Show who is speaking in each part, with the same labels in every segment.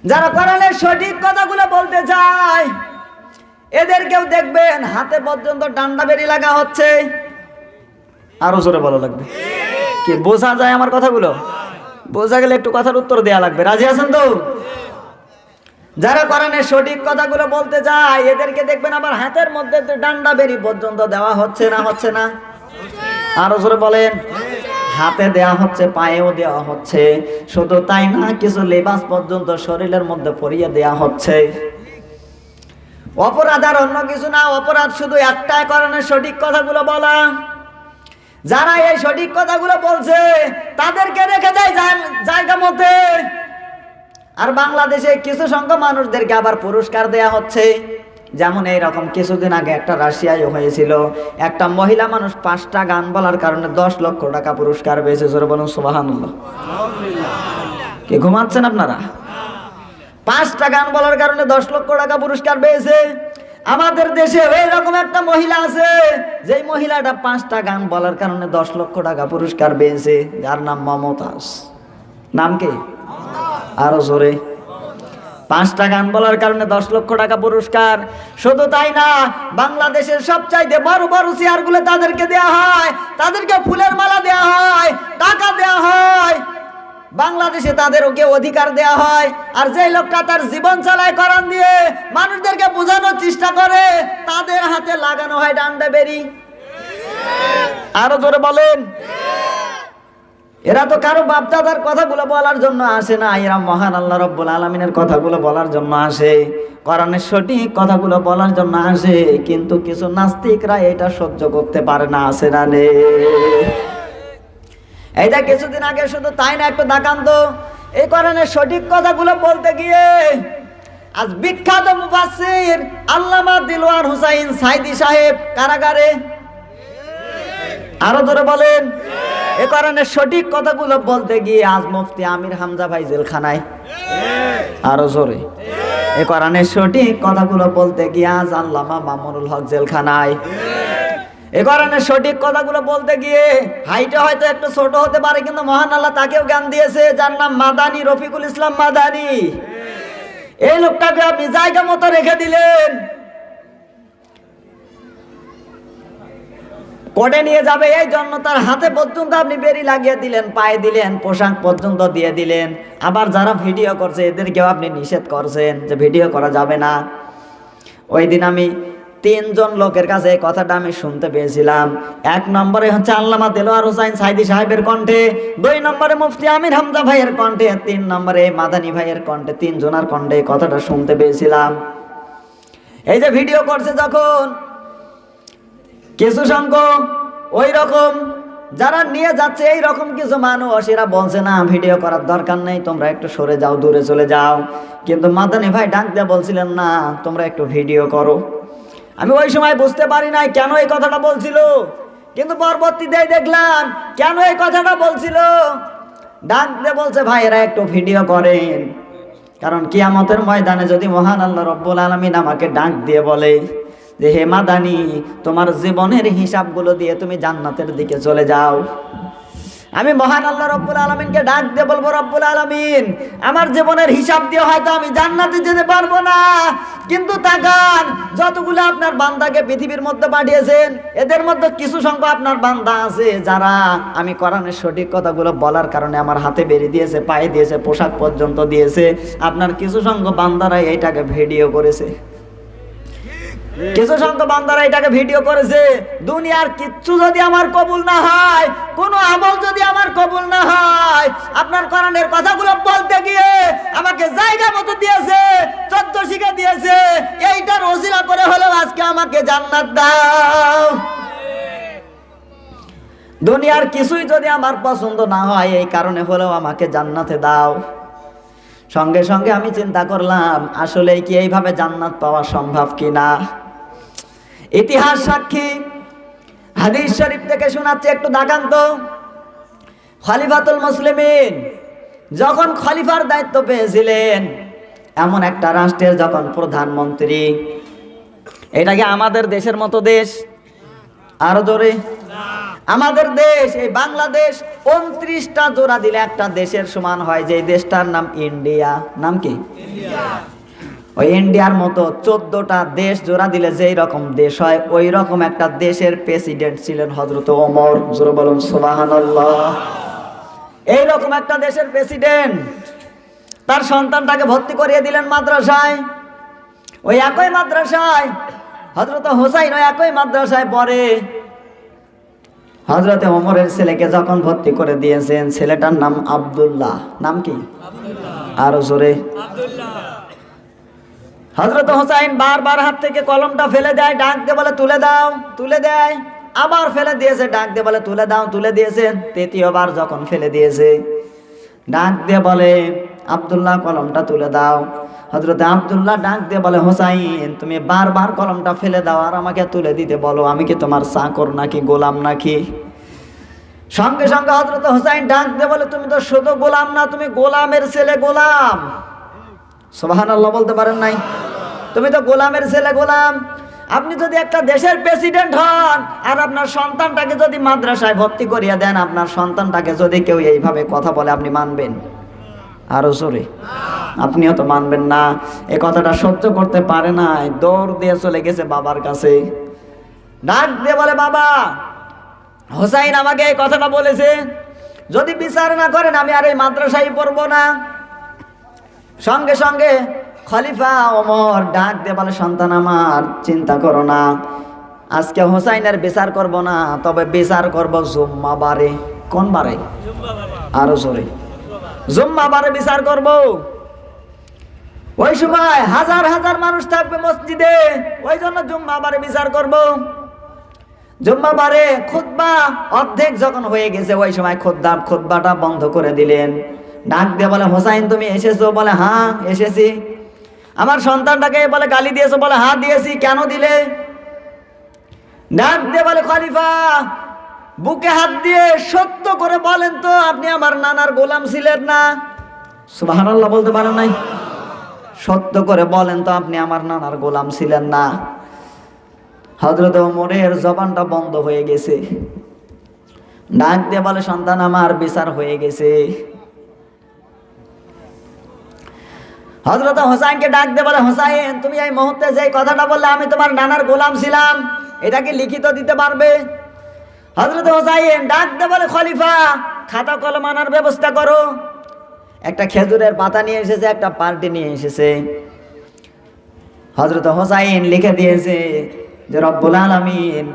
Speaker 1: যারা কোরআনের সঠিক কথাগুলো বলতে চায় এদেরকেও দেখবেন হাতে পর্যন্ত ডান্ডা বেরি লাগা হচ্ছে। আরো জোরে বলা লাগবে, কি বোঝা যায় আমার কথাগুলো? বোঝা গেলে একটু কথার উত্তর দেয়া লাগবে। রাজি আছেন তো? যারা কোরআনের সঠিক কথাগুলো বলতে চায় এদেরকে দেখবেন আবার হাতের মধ্যে ডান্ডা বেরি পর্যন্ত দেওয়া হচ্ছে না? হচ্ছে না? আরো জোরে বলেন। হাতে দেওয়া হচ্ছে, পায়েও দেওয়া হচ্ছে। শুধু তাই না, কিছু লেবাস পর্যন্ত শরীরের মধ্যে পরিয়ে দেওয়া হচ্ছে। অপরাধ আর অন্য কিছু না, অপরাধ শুধু একটাই, কোরআনের সঠিক কথাগুলো বলা। যারা এই সঠিক কথাগুলো বলছে তাদেরকে রেখে দেয় জায়গা মতে। আর বাংলাদেশে কিছু সংখ্যক মানুষদেরকে আবার পুরস্কার দেয়া হচ্ছে। যেমন এইরকম কিছুদিন আগে একটা রাশিয়ায় হয়েছিল, একটা মহিলা মানুষ 5টা গান বলার কারণে 10 লক্ষ টাকা পুরস্কার পেয়েছে। জোরে বলুন সুবহানাল্লাহ। কি ঘুমাচ্ছেন আপনারা? 5টা গান বলার কারণে 10 লক্ষ টাকা পুরস্কার পেয়েছে। আমাদের দেশে এইরকম একটা মহিলা আছে, যেই মহিলাটা 5টা গান বলার কারণে 10 লক্ষ টাকা পুরস্কার পেয়েছে, যার নাম মমতাজ। নাম কি? আরো জোরে। 5টা গান বলার কারণে 10 লক্ষ টাকা পুরস্কার। শুধু তাই না, বাংলাদেশের সবচাইতে বড় বড় চেয়ারগুলো তাদেরকে দেয়া হয়, তাদেরকে ফুলের মালা দেয়া হয়, টাকা দেয়া হয়। বাংলাদেশে তাদেরকে অধিকার দেয়া হয়। আর যেই লোকটা তার জীবন চালায় কোরআন দিয়ে, মানুষদেরকে বোঝানোর চেষ্টা করে, তাদের হাতে লাগানো হয় ডান্ডা বেরি। আরো জোরে বলেন। এরা তো কারো বাপদাদার কথাগুলো বলার জন্য আসে না, এরা মহান আল্লাহ রাব্বুল আলামিনের কথাগুলো বলার জন্য আসে, কোরআনের সঠিক কথাগুলো বলার জন্য আসে। কিন্তু কিছু নাস্তিকরা এটা সহ্য করতে পারে না, আসে না নে। এইটা কিছুদিন আগে শুধু তাই না, একটু দেখান তো, এই কোরআনের সঠিক কথাগুলো বলতে গিয়ে আজ বিখ্যাত মুফাসসির আল্লামা দিলওয়ার হুসাইন সাইদি সাহেব কারাগারে। আরো ধরে বলেন। এই কোরআনের সঠিক কথাগুলো বলতে গিয়ে আজ মুফতি আমির হামজা ভাই জেলখানায়। আরো জোরে। এই কোরআনের সঠিক কথাগুলো বলতে গিয়ে আজ আল্লামা মামুনুল হক জেলখানায়। এই কোরআনের সঠিক কথাগুলো বলতে গিয়ে হাইটে হয়তো একটু ছোট হতে পারে, কিন্তু মহান আল্লাহ তাকেও জ্ঞান দিয়েছে, যার নাম মাদানী, রফিকুল ইসলাম মাদানী। এই লোকটাকে আপনি জায়গা মতো রেখে দিলেন, কোর্টে নিয়ে যাবে এই জন্য তার হাতে পর্যন্ত আপনি বেরি লাগিয়ে দিলেন, পায়ে দিলেন, পোশাক পর্যন্ত দিয়ে দিলেন। আবার যারা ভিডিও করছে এদেরকেও আপনি নিষেধ করছেন যে ভিডিও করা যাবে না। ওই দিন আমি 3 জন লোকের কাছে এই কথাটা আমি শুনতে পেয়েছিলাম। 1 নম্বরে হচ্ছে আল্লামা দেলোয়ার হোসাইন সাইদি সাহেবের কণ্ঠে, 2 নম্বরে মুফতি আমির হামজা ভাইয়ের কণ্ঠে, 3 নম্বরে মাদানী ভাইয়ের কণ্ঠে, 3 জনের কণ্ঠে এই কথাটা শুনতে পেয়েছিলাম। এই যে ভিডিও করছে যখন কিছু সংখ্যক ওই রকম যারা নিয়ে যাচ্ছে, এই রকম কিছু মানুষ, এরা বলছে না ভিডিও করার দরকার নেই, তোমরা একটু সরে যাও, দূরে চলে যাও। কিন্তু মাদানী ভাই ডাক দিয়ে বলছিলেন না তোমরা একটু ভিডিও করো। আমি ওই সময় বুঝতে পারি নাই কেন এই কথাটা বলছিল, কিন্তু পরবর্তীতে দেখলাম কেন এই কথাটা বলছিল। ডাক দিয়ে বলছে ভাই এরা একটু ভিডিও করেন, কারণ কিয়ামতের ময়দানে যদি মহান আল্লাহ রব্বুল আলামিন আমাকে ডাক দিয়ে বলে যে হে মাদানী, তোমার জীবনের হিসাবগুলো দিয়ে তুমি জান্নাতের দিকে চলে যাও, আমি মহান আল্লাহ রব্বুল আলামিনকে ডাক দিয়ে বলবো, রব্বুল আলামিন আমার জীবনের হিসাব দিয়ে হয়তো আমি জান্নাতে যেতে পারবো না, কিন্তু তাকান যতগুলো আপনার বান্দাকে পৃথিবীর মধ্যে পাঠিয়েছেন, এদের মধ্যে কিছু সংখ্যক আপনার বান্দা আছে যারা আমি কোরআনের সঠিক কথাগুলো বলার কারণে আমার হাতে বেরি দিয়েছে, পায়ে দিয়েছে, পোশাক পর্যন্ত দিয়েছে। আপনার কিছু সংখ্যক বান্দারা এইটাকে ভিডিও করেছে, কিছু সংখ্যক বান্দারা এটাকে ভিডিও করেছে। দুনিয়ার কিচ্ছু যদি আমার কবুল না হয়, কোনো আমল যদি আমার কবুল না হয়, আপনার কোরআনের কথাগুলো বলতে গিয়ে আমাকে জায়গা মতো দিয়েছে, 14 শিখা দিয়েছে, এইটার ওসিলা করে হলেও আজকে আমাকে জান্নাত দাও। দুনিয়ার কিছুই যদি আমার পছন্দ না হয়, এই কারণে হলেও আমাকে জান্নাতে দাও। সঙ্গে সঙ্গে আমি চিন্তা করলাম আসলে কি এইভাবে জান্নাত পাওয়া সম্ভব কিনা। ইতিহাস সাক্ষী, হাদিস শরীফ থেকে শোনাচ্ছি, একটু দেখান তো। খলিফাতুল মুসলিমিন যখন খলিফার দায়িত্ব পেয়েছিলেন, এমন একটা রাষ্ট্রের যখন প্রধানমন্ত্রী, এটা কি আমাদের দেশের মতো দেশ? আরো জোরে। আমাদের দেশ এই বাংলাদেশ 29টা জোড়া দিলে একটা দেশের সমান হয়, যে দেশটার নাম ইন্ডিয়া। নাম কি? ওই ইন্ডিয়ার মতো 14টা দেশ জোড়া দিলে যেই রকম দেশ হয়, ওই রকম একটা দেশের প্রেসিডেন্ট ছিলেন হযরত ওমর। জোরে বলুন সুবহানাল্লাহ। এইরকম একটা দেশের প্রেসিডেন্ট তার সন্তানটাকে ভর্তি করিয়ে দিলেন মাদ্রাসায়। ওই একই মাদ্রাসায় হযরত হুসাইন ওই একই মাদ্রাসায় পড়ে। হযরতে ওমরের ছেলেকে যখন ভর্তি করে দিয়েছেন, ছেলেটার নাম আব্দুল্লাহ। নাম কি? আরো জোরে। হযরত হুসাইন বারবার হাত থেকে কলমটা ফেলে দেয়, ডাক দিয়ে বলে তুলে দাও, তুলে দেয়। আবার ফেলে দিয়েছে, ডাক দিয়ে বলে তুলে দাও, তুলে দিয়েছেন। তৃতীয়বার যখন ফেলে দিয়েছে, ডাক দিয়ে বলে আব্দুল্লাহ কলমটা তুলে দাও। হযরতে আব্দুল্লাহ ডাক দিয়ে বলে হুসাইন, তুমি বারবার কলমটা ফেলে দাও আর আমাকে তুলে দিতে বলো, আমি কি তোমার চাকর নাকি গোলাম নাকি? সঙ্গে সঙ্গে হযরত হুসাইন ডাক দিয়ে বলে, তুমি তো শুধু গোলাম না, তুমি গোলামের ছেলে গোলাম। সুবহানাল্লাহ বলতে পারেন নাই? তুমি তো গোলামের ছেলে গোলাম। আপনি যদি একটা দেশের প্রেসিডেন্ট হন আর আপনার সন্তানটাকে যদি মাদ্রাসায় ভর্তি করিয়ে দেন, আপনার সন্তানটাকে যদি কেউ এইভাবে কথা বলে, আপনি মানবেন? আরো জোরে। আপনিও তো মানবেন না। এই কথাটা সহ্য করতে পারে নাই, দৌড় দিয়ে চলে গেছে বাবার কাছে। ডাক দিয়ে বলে, বাবা, হুসাইন আমাকে এই কথাটা বলেছে, যদি বিচার না করেন আমি আর এই মাদ্রাসায় পড়বো না। সঙ্গে সঙ্গে খলিফা ওমর ডাক দিয়ে বলে, সন্তান আমার, চিন্তা করো না, আজকে হুসাইনের বিচার করব না, তবে বিচার করব জুম্মাবারে। কোন বারে? আরো জোরে। জুম্মাবারে বিচার করব। ওই সময় হাজার হাজার মানুষ থাকবে মসজিদে, ওই জন্য জুম্মাবারে বিচার করব। জুম্মাবারে খুতবা অর্ধেক যখন হয়ে গেছে, ওই সময় খুতবাটা বন্ধ করে দিলেন। ডাক দিয়ে বলে, হুসাইন তুমি এসেছো? বলে, হ্যাঁ এসেছি। আমার সন্তানটাকে বলে গালি দিয়েছো? বলে, হ্যাঁ দিয়েছি। কেন দিলে? ডাক দিয়ে বলে, খলিফা বুকে হাত দিয়ে সত্য করে বলেন তো, আপনি আমার নানার গোলাম ছিলেন না? সুবহানাল্লাহ বলতে পারেন নাই? সত্য করে বলেন তো, আপনি আমার নানার গোলাম ছিলেন না? হযরত ওমরের জবানটা বন্ধ হয়ে গেছে। ডাক দিয়ে বলে, সন্তান আমার, বিচার হয়ে গেছে। হযরত হুসাইনকে ডাক দিয়ে বলে, হুসাইন তুমি এই মুহূর্তে যে কথাটা বললে আমি তোমার নানার গোলাম ছিলাম, এটাকে লিখিত দিতে পারবে? হযরত হুসাইন ডাক দিয়ে বলে, খলিফা খাতা কলম আনার ব্যবস্থা করো। একটা খেজুরের পাতা নিয়ে এসেছে, একটা পার্টি নিয়ে এসেছে। হযরত হুসাইন লিখে দিয়েছে যে রব্বুল আলামিন,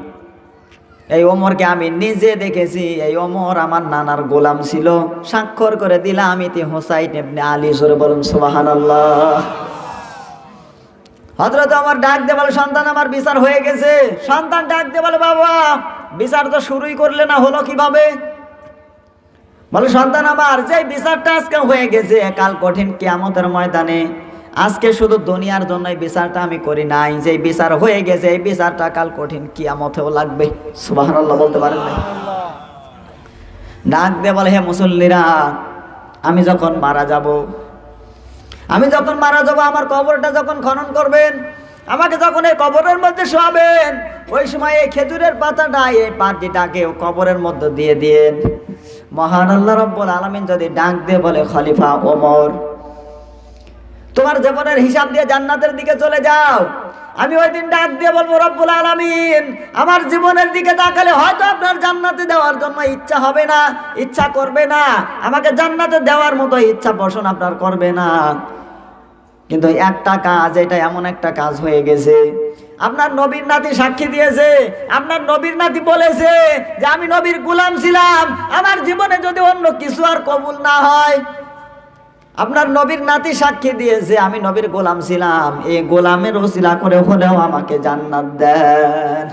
Speaker 1: এই ওমরকে আমি নিজে দেখেছি, এই ওমর আমার নানার গোলাম ছিল, স্বাক্ষর করে দিলাম ইতি হুসাইন ইবনে আলী। জোরে বলুন সুবহানাল্লাহ। হযরত ওমর ডাক দিয়ে বলে, সন্তান আমার, বিচার হয়ে গেছে। সন্তান ডাক দিয়ে বলে, বাবা বিচার তো শুরুই করলে না, হলো কিভাবে? বলে, সন্তান আমার, যে বিচারটা আজকে হয়ে গেছে, কাল কঠিন কিয়ামতের ময়দানে, আজকে শুধু দুনিয়ার জন্য এই বিচারটা আমি করি নাই, যে বিচার হয়ে গেছে এই বিচারটা কাল কঠিন কিয়ামতেও লাগবে। সুবহানাল্লাহ বলতে পারেন না? ডাক দিয়ে বলে, হে মুসল্লিরা, আমি যখন মারা যাব, আমার কবরটা যখন খনন করবেন, আমাকে যখন এই কবরের মধ্যে শোয়াবেন, ওই সময় এই খেজুরের পাতাটা, এই পাটিটাকে কবরের মধ্যে দিয়ে দিয়েন। মহান আল্লাহ রাব্বুল আলামিন যদি ডাক দিয়ে বলে, খলিফা ওমর তোমার জীবনের হিসাব দিয়ে জান্নাতের দিকে চলে যাও, আমি ওই দিন ডাক দিয়ে বলবো, রব্বুল আলামিন আমার জীবনের দিকে তাকালে হয়তো আপনার জান্নাতে দেওয়ার জন্য ইচ্ছা হবে না, ইচ্ছা করবে না, আমাকে জান্নাতে দেওয়ার মতো ইচ্ছা পোষণ আপনার করবে না, কিন্তু একটা কাজ, এটা এমন একটা কাজ হয়ে গেছে, আপনার নবীর নাতি সাক্ষী দিয়েছে, আপনার নবীর নাতি বলেছে যে আমি নবীর গোলাম ছিলাম, আমার জীবনে যদি অন্য কিছু আর কবুল না হয়, আপনার নবীর নাতি সাক্ষী দিয়েছে আমি নবীর গোলাম ছিলাম, এই গোলামের ওসিলা করে হলেও আমাকে জান্নাত দেন,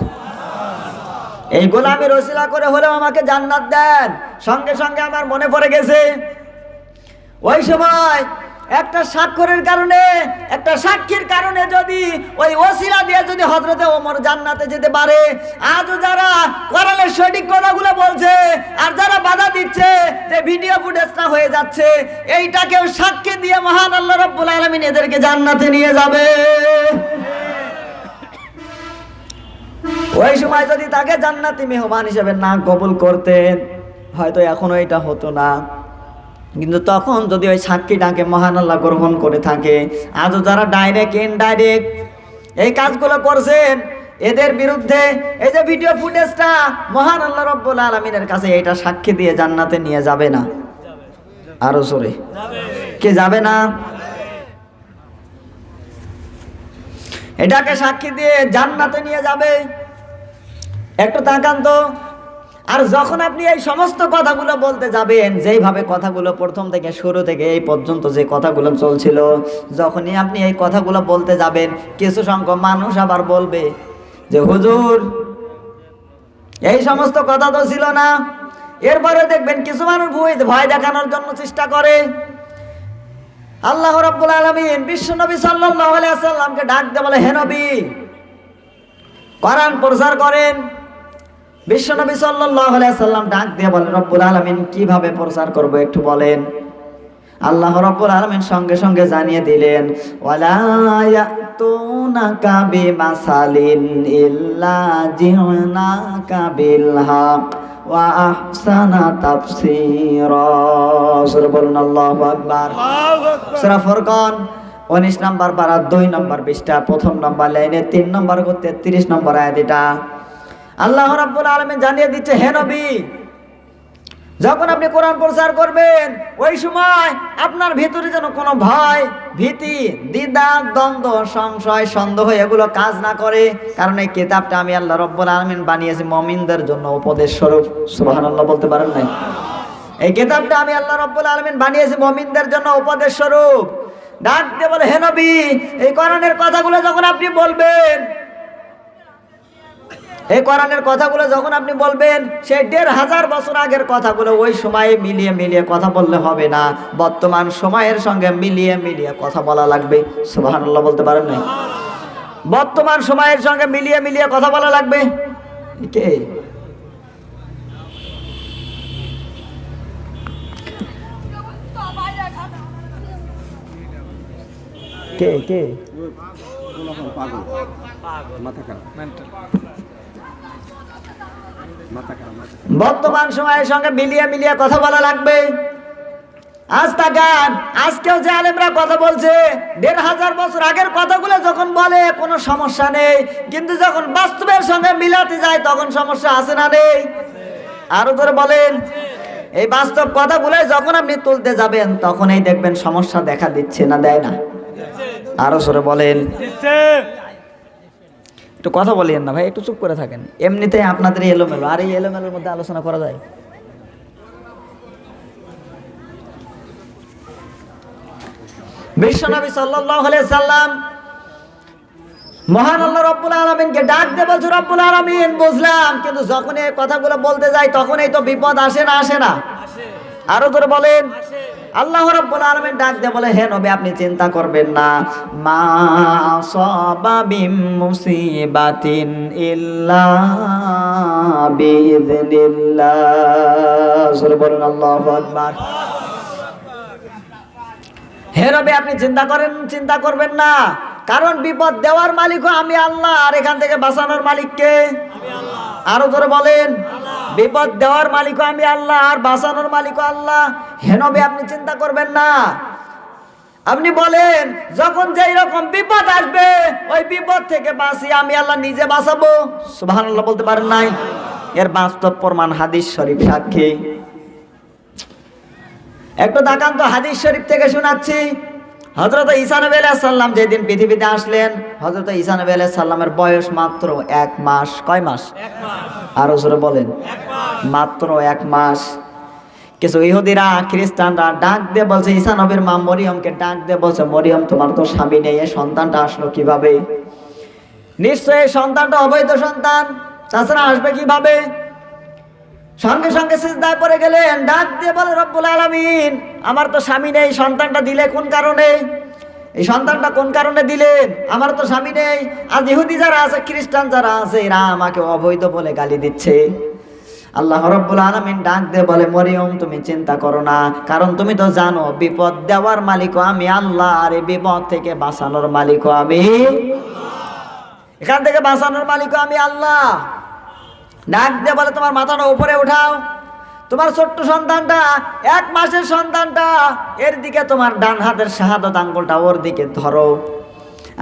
Speaker 1: এই গোলামের ওসিলা করে হলেও আমাকে জান্নাত দেন। সঙ্গে সঙ্গে আমার মনে পড়ে গেছে, ওই সময় একটা স্বাক্ষরের কারণে, একটা সাক্ষীর কারণে যদি ওই ওসিলা দিয়ে যদি হযরতে ওমর জান্নাতে যেতে পারে, আজও যারা কোরআনের সঠিক কথাগুলো বলছে আর যারা বাধা দিচ্ছে যে ভিডিও ফুটেজটা হয়ে যাচ্ছে, এইটাকেও সাক্ষী দিয়ে মহান আল্লাহ রাব্বুল আলামিন এদেরকে জান্নাতে নিয়ে যাবে। ওই সময় যদি তাকে জান্নাতি মেহমান হিসেবে না কবুল করতেন, হয়তো এখনো এটা হতো না। কিন্তু তখন যদি ওই সাক্ষীটাকে মহান আল্লাহ গ্রহণ করে থাকে, আজও যারা ডাইরেক্ট ইনডাইরেক্ট এই কাজগুলো করছেন, এদের বিরুদ্ধে এই যে ভিডিও ফুটেজটা মহান আল্লাহ রাব্বুল আলামিনের কাছে এটা সাক্ষী দিয়ে জান্নাতে নিয়ে যাবে না? আরো জোরে কে যাবে না? এটাকে সাক্ষী দিয়ে জান্নাতে নিয়ে যাবে। একটু তাকান তো। আর যখন আপনি এই সমস্ত কথাগুলো বলতে যাবেন, যেইভাবে কথাগুলো প্রথম থেকে শুরু থেকে এই পর্যন্ত যে কথাগুলো চলছিল, যখনই আপনি এই কথাগুলো বলতে যাবেন, কিছু সংখ্যক মানুষ আবার বলবে যে হুজুর এই সমস্ত কথা তো ছিল না। এরপরে দেখবেন কিছু মানুষ ভয় দেখানোর জন্য চেষ্টা করে। আল্লাহ রাব্বুল আলামিন বিশ্বনবী সাল্লাল্লাহু আলাইহি ওয়াসাল্লামকে ডাক দিয়ে বলে, হে নবী, কোরআন প্রচার করেন। বিশ্বনবী সাল্লাল্লাহু আলাইহি ওয়াসাল্লাম ডাক দিয়ে বলেন, রব্বুল আলামিন কিভাবে প্রচার করব একটু বলেন। আল্লাহ রাব্বুল আলামিন সঙ্গে সঙ্গে জানিয়ে দিলেন, ওয়ালা ইয়াতুনাকা বিমাসালিন ইল্লা জিনাকা বিল হক ওয়া আহসানা তাফসীরা। সূরা বলুন আল্লাহু আকবার। সূরা ফুরকান 19 নম্বর পারা 2 নম্বর পৃষ্ঠা 1 নম্বর লাইনে 3 নম্বর 33 নম্বর আয়াত। এটা আল্লাহ রাব্বুল আলামিন জানিয়ে দিচ্ছে, হে নবী, যখন আপনি কোরআন প্রচার করবেন, ওই সময় আপনার ভিতরে যেন কোনো ভয়, ভীতি, দ্বিধা, দ্বন্দ্ব, সংশয়, সন্দেহ এগুলো কাজ না করে। কারণ এই কিতাবটা আমি আল্লাহ রাব্বুল আলামিন বানিয়েছি মুমিনদের জন্য উপদেশ স্বরূপ। সুবহানাল্লাহ বলতে পারেন না? এই কিতাবটা আমি আল্লাহ রাব্বুল আলামিন বানিয়েছি মুমিনদের জন্য উপদেশ স্বরূপ। ডাক দিয়ে বলে, হে নবী, এই কোরআনের কথাগুলো যখন আপনি বলবেন, এই কোরআনের কথাগুলো যখন আপনি বলবেন, সেই 1500 বছর আগের কথাগুলো ওই সময়ে মিলিয়ে মিলিয়ে কথা বললে হবে না, বর্তমান সময়ের সঙ্গে মিলিয়ে মিলিয়ে কথা বলা লাগবে। সুবহানাল্লাহ বলতে পারেন না? বর্তমান সময়ের সঙ্গে মিলিয়ে মিলিয়ে কথা বলা লাগবে। কে কে কে বর্তমান সময়ের সঙ্গে মিলিয়ে মিলিয়ে কথা বলা লাগবে। আজ তাকান, আজকেও যে আলেমরা কথা বলছে 1500 বছর আগের কথাগুলো যখন বলে কোনো সমস্যা নেই, কিন্তু যখন বাস্তবের সঙ্গে মিলাতে যায় তখন সমস্যা আছে না নেই? আরো ধরে বলেন। এই বাস্তব কথাগুলো যখন আপনি তুলতে যাবেন, তখনই দেখবেন সমস্যা দেখা দিচ্ছে না, দেয় না? আরো জোরে বলেন। একটু কথা বলেন না ভাই, একটু চুপ করে থাকেন। এমনিতেই আপনাদের এলোমেলো, আর এই এলোমেলোর মধ্যে আলোচনা করা যায়? বিশ্বনবী সাল্লাল্লাহু আলাইহি সাল্লাম মহান আল্লাহ রাব্বুল আলামিনকে ডাক দিয়ে বলছে, রব্বুল আলামিন বুঝলাম, কিন্তু যখন এই কথাগুলো বলতে যাই তখনই তো বিপদ আসে না? আসে না? আরো ধরে বলেন। আল্লাহ রাব্বুল আলামিন ডাক দিয়ে বলে, হে নবী, আপনি চিন্তা করবেন না, মা আসাবা বিম মুসিবাতিন ইল্লা বিইذনিল্লাহ। জোরে বলেন আল্লাহু আকবার। হে নবী, আপনি চিন্তা করবেন না, কারণ বিপদ দেওয়ার মালিকও আমি আল্লাহ, আর এখান থেকে বাঁচানোর মালিক কে? আরো জোরে বলেন। বিপদ দেওয়ার মালিকও আমি আল্লাহ, আর বাঁচানোর মালিকও আল্লাহ। হে নবী, আপনি চিন্তা করবেন না। আপনি বলেন, যখন যেই রকম বিপদ আসবে, ওই বিপদ থেকে বাঁচি আমি আল্লাহ নিজে বাঁচাবো। সুবহানাল্লাহ বলতে পারেন নাই? এর বাস্তব প্রমাণ হাদিস শরীফ সাক্ষী। একটু দেখান তো, হাদিস শরীফ থেকে শোনাচ্ছি। হযরত ঈসা নবী আলাইহিস সালাম যেদিন পৃথিবীতে আসলেন, হযরত ঈসা নবী আলাইহিস সালামের বয়স মাত্র 1 মাস। কয় মাস? 1 মাস। আরো জোরে বলেন। 1 মাস। মাত্র 1 মাস। কিছু ইহুদিরা, খ্রিস্টানরা ডাক দিয়ে বলছে, ঈসা নবীর মা মরিয়মকে ডাক দিয়ে বলছে, মরিয়ম, তোমার তো স্বামী নেই, এই সন্তানটা আসলো কিভাবে? নিশ্চয়ই এই সন্তানটা অবৈধ সন্তান, তাছাড়া আসবে কিভাবে? সঙ্গে সঙ্গে সিজদায় পড়ে গেলেন, ডাক দিয়ে বলে, রব্বুল আলামিন, আমার তো স্বামী নেই, সন্তানটা দিলে কোন কারণে? এই সন্তানটা কোন কারণে দিলেন? আমার তো স্বামী নেই। আজ ইহুদি যারা আছে, খ্রিস্টান যারা আছে, এরা আমাকে অবৈধ বলে গালি দিচ্ছে। আল্লাহ রাব্বুল আলামিন ডাক দিয়ে বলে, মরিয়ম, তুমি চিন্তা করো না, কারণ তুমি তো জানো বিপদ দেওয়ার মালিকও আমি আল্লাহ, আর এই বিপদ থেকে বাঁচানোর মালিকও আমি। এখান থেকে বাঁচানোর মালিক আমি আল্লাহ। ডাক দিয়ে বলে তোমার মাথাটা উপরে উঠাও, তোমার ছোট্ট সন্তানটা 1 মাসের সন্তানটা এর দিকে তোমার ডান হাতের শাহাদাত আঙ্গুলটা ওর দিকে ধরো।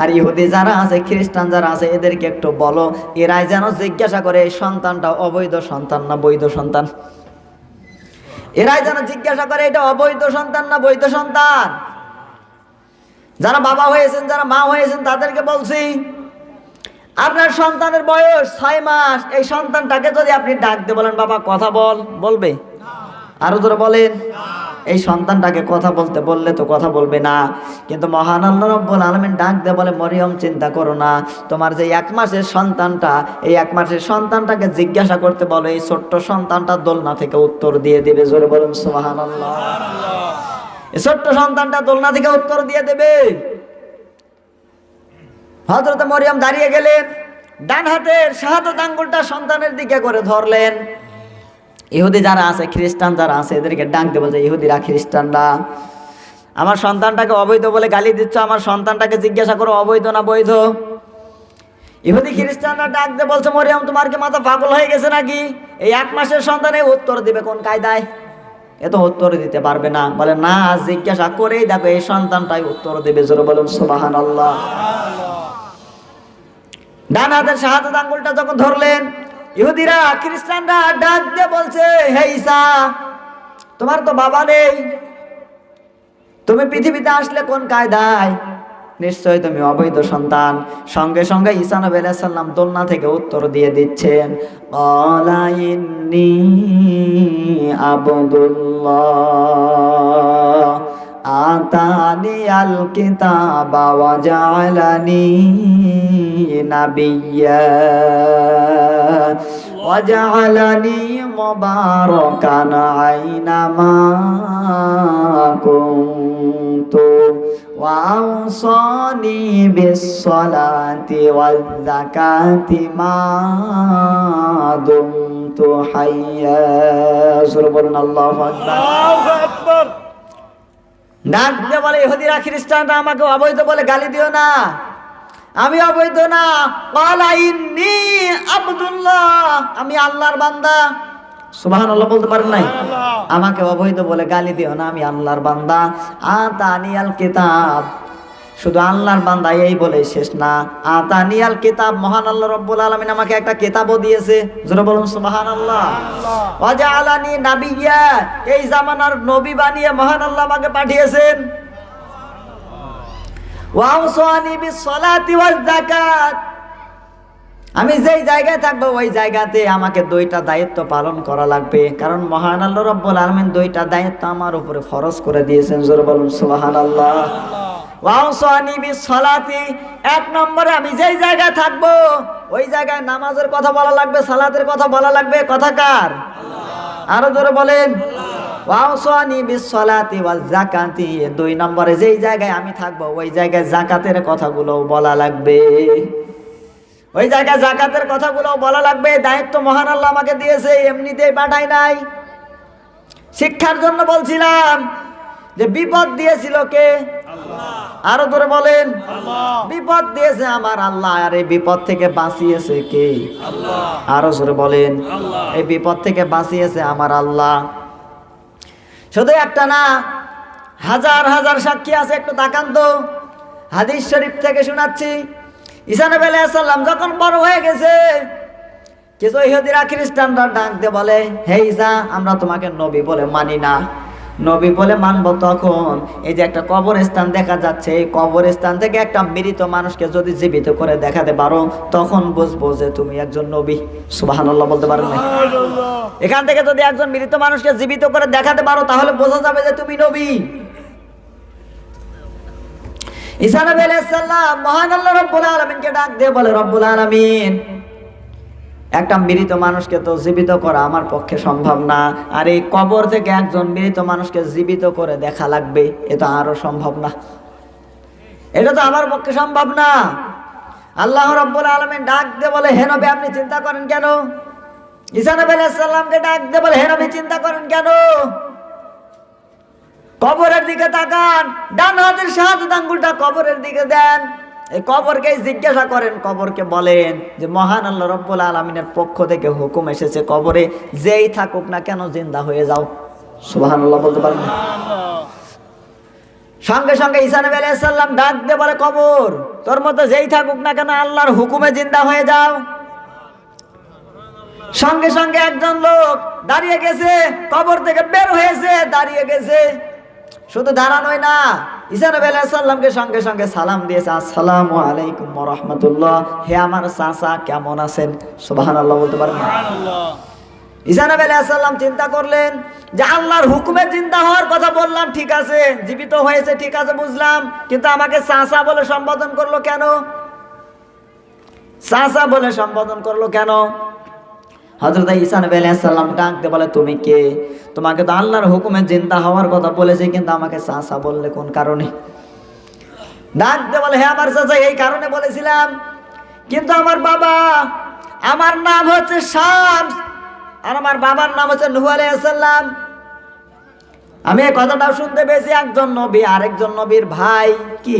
Speaker 1: আর ইহুদি যারা আছে, খ্রিস্টান যারা আছে, এদেরকে একটু বলো এরাই যেন জিজ্ঞাসা করে এই সন্তানটা অবৈধ সন্তান না বৈধ সন্তান। এরাই যেন জিজ্ঞাসা করে এটা অবৈধ সন্তান না বৈধ সন্তান। যারা বাবা হয়েছেন, যারা মা হয়েছেন, তাদেরকে বলছি আপনার সন্তানের বয়স 6 মাস, এই সন্তানটাকে যদি আপনি ডাক দিয়ে বলেন বাবা কথা বল, বলবে? আরো ধরে বলেন, এই সন্তানটাকে কথা বলতে বললে তো কথা বলবে না। কিন্তু মহান আল্লাহ রাব্বুল আলামিন ডাক দিয়ে বলে মরিয়ম চিন্তা করো না, তোমার যে 1 মাসের সন্তানটা, এই 1 মাসের সন্তানটাকে জিজ্ঞাসা করতে বলো, এই ছোট্ট সন্তানটা দোলনা থেকে উত্তর দিয়ে দেবে। জোরে বলুন সুবহানাল্লাহ। এই ছোট্ট সন্তানটা দোলনা থেকে উত্তর দিয়ে দেবে। হযরত মরিয়ম দাঁড়িয়ে গেলেন, ডান হাতের শাহাদাত আঙ্গুলটা সন্তানের দিকে করে ধরলেন। ইহুদি যারা আছে, খ্রিস্টান যারা আছে, এদেরকে ডাক দিয়ে বলছে ইহুদিরা খ্রিস্টানরা আমার সন্তানটাকে অবৈধ বলে গালি দিচ্ছ, আমার সন্তানটাকে জিজ্ঞাসা করো অবৈধ না বৈধ। ইহুদি খ্রিস্টানরা ডাক দিয়ে বলছে মরিয়ম তোমার কি মাথা পাগল হয়ে গেছে নাকি? এই 1 মাসের সন্তানে উত্তর দিবে কোন কায়দায়? এ তো উত্তর দিতে পারবে না। বলে না, জিজ্ঞাসা করেই দেখো এই সন্তানটাই উত্তর দেবে। জোরে বলুন সুবহানাল্লাহ। ডান হাতের শাহাদাত আঙ্গুলটা যখন ধরলেন, ইহুদিরা খ্রিস্টানরা ডাক দিয়ে বলছে হে ঈসা তোমার তো বাবা নেই, তুমি পৃথিবীতে আসলে কোন কায়দায়? নিশ্চয় তুমি অবৈধ সন্তান। সঙ্গে সঙ্গে ঈসা নবী আলাইহিস সালাম দোলনা থেকে উত্তর দিয়ে দিচ্ছেন ক্বালা ইন্নী আবদুল্লাহ আতানি আল কিতাবা ওয়া জাআলানি নাবিয়্যা ওয়া জাআলানি মুবারাকান আইনামা কুনতু ওয়া আওসানি বিস-সালাতি ওয়াজ-যাকাতি মা দুমতু হাইয়্যা। সূরা বলুন আল্লাহু আকবার। আল্লাহু আকবার। ডাক দিয়ে বলে ইহুদিরা খ্রিস্টানরা আমাকে অবৈধ বলে গালি দিও না, আমি অবৈধ না। ক্বালা ইন্নী আবদুল্লাহ, আমি আল্লাহর বান্দা। সুবহানাল্লাহ বলতে পারেন নাই? আমাকে অবৈধ বলে গালি দিও না, আমি আল্লাহর বান্দা। আতানিয়াল কিতাব, শুধু আল্লাহর বান্দা এই বলে শেষ না, আতানিয়াল কিতাব, মহান আল্লাহ রাব্বুল আলামিন আমাকে একটা কিতাবও দিয়েছে। জোরে বলুন সুবহানাল্লাহ। ওয়া জাআলানি নাবিয়্যা, এই জামানার নবী বানিয়ে মহান আল্লাহ আমাকে পাঠিয়েছেন। ওয়া আওসানি বিস-সালাতি ওয়াজ-যাকাত, আমি যেই জায়গায় থাকবো ওই জায়গাতে আমাকে 2টা দায়িত্ব পালন করা লাগবে, কারণ মহান আল্লাহ রাব্বুল আলামিন 2টা দায়িত্ব আমার উপরে ফরজ করে দিয়েছেন। জোরে বলুন সুবহানাল্লাহ। ওয়া আওসানি বিস-সালাতি, 1 নম্বরে আমি যেই জায়গায় থাকবো ওই জায়গায় নামাজের কথা বলা লাগবে, সালাতের কথা বলা লাগবে। কথা কার? আল্লাহ। আরো জোরে বলেন ওয়া আওসানি বিস-সালাতি ওয়াজ-যাকাতি, 2 নম্বরে যেই জায়গায় আমি থাকবো ওই জায়গায় যাকাতের কথাগুলো বলা লাগবে, ওই জায়গায় যাকাতের কথাগুলো বলা লাগবে। দায়িত্ব মহান আল্লাহ আমাকে দিয়েছে, এমনিতেই পাঠাই নাই। শিক্ষার জন্য বলছিলাম যে বিপদ দিয়েছিল কে? আল্লাহ। আরো ধরে বলেন আল্লাহ। বিপদ দিয়েছে আমার আল্লাহ, আর এই বিপদ থেকে বাঁচিয়েছে কে? আল্লাহ। আরো জোরে বলেন আল্লাহ। এই বিপদ থেকে বাঁচিয়েছে আমার আল্লাহ। শুধু একটা না, হাজার হাজার সাক্ষী আছে। একটু তাকান তো, হাদিস শরীফ থেকে শোনাচ্ছি। ঈসা নবী আলাইহিস সালাম যখন বড় হয়ে গেছে, কিছু ইহুদিরা খ্রিস্টানরা ডাক দিয়ে বলে হে ঈসা আমরা তোমাকে নবী বলে মানি না। নবী বলে মানব তখন এই যে একটা কবরস্থান দেখা যাচ্ছে, এই কবরস্থান থেকে একটা মৃত মানুষকে যদি জীবিত করে দেখাতে পারো তখন বুঝবো যে তুমি একজন নবী। সুবহানাল্লাহ বলতে পারো না? এখান থেকে যদি একজন মৃত মানুষকে জীবিত করে দেখাতে পারো তাহলে বোঝা যাবে যে তুমি নবী। ঈসা নবী আলাইহিস সালাম মহান আল্লাহ রাব্বুল আলামিনকে ডাক দিয়ে বলে রব্বুল আলামিন একটা মৃত মানুষকে তো জীবিত করা আমার পক্ষে সম্ভব না, আর এই কবর থেকে একজন মৃত মানুষকে জীবিত করে দেখা লাগবে, এটা আরো সম্ভব না, এটা তো আমার পক্ষে সম্ভব না। আল্লাহ রাব্বুল আলামিন ডাক দিয়ে বলে হে নবী আপনি চিন্তা করেন কেন? ঈসা নবী আলাইহিস সালামকে ডাক দিয়ে বলে হে নবী চিন্তা করেন কেন? কবরের দিকে তাকান, ডান হাতের শাহাদাত আঙ্গুলটা কবরের দিকে দেন, এই কবরকে জিজ্ঞাসা করেন, কবরকে বলেন যে মহান আল্লাহ রব্বুল আলামিনের পক্ষ থেকে হুকুম এসেছে, কবরে যেই থাকুক না কেন জিন্দা হয়ে যাও। সুবহানাল্লাহ বলতে পারেন না? সঙ্গে সঙ্গে ঈসা নবী আলাইহিস সালাম ডাক দিয়ে বলে, কবর তোর মধ্যে যেই থাকুক না কেন আল্লাহর হুকুমে জিন্দা হয়ে যাও। সঙ্গে সঙ্গে একজন লোক দাঁড়িয়ে গেছে, কবর থেকে বের হয়েছে, দাঁড়িয়ে গেছে। শুধু দাঁড়ানোই না, ঈসা নবী আলাইহিস সালামকে সঙ্গে সঙ্গে সালাম দিয়েছে, আসসালামু আলাইকুম ওয়া রাহমাতুল্লাহ, হে আমার চাচা কেমন আছেন? সুবহানাল্লাহ বলতে পারেন না? ঈসা নবী আলাইহিস সালাম চিন্তা করলেন যে আল্লাহর হুকুমে জিন্দা হওয়ার কথা বললাম, ঠিক আছে, জীবিত হয়েছে, ঠিক আছে, বুঝলাম, কিন্তু আমাকে চাচা বলে সম্বোধন করলো কেন? চাচা বলে সম্বোধন করলো কেন? হযরত ঈসা নবী আলাইহিস সালাম ডাকতে বলে, তুমি কে? তোমাকে তো আল্লাহর হুকুমে জিন্দা হওয়ার কথা বলেছে, কিন্তু আমাকে চাচা বললে কোন কারণে? ডাকতে বলে, হে আমার চাচা, এই কারণে বলেছিলাম, কিন্তু আমার বাবা, আমার নাম হচ্ছে শামস, আর আমার বাবার নাম হচ্ছে নূহ আলাইহিস সালাম। আমি এই কথাটাও শুনতে পেয়েছি, একজন নবী আরেকজন নবীর ভাই। কি?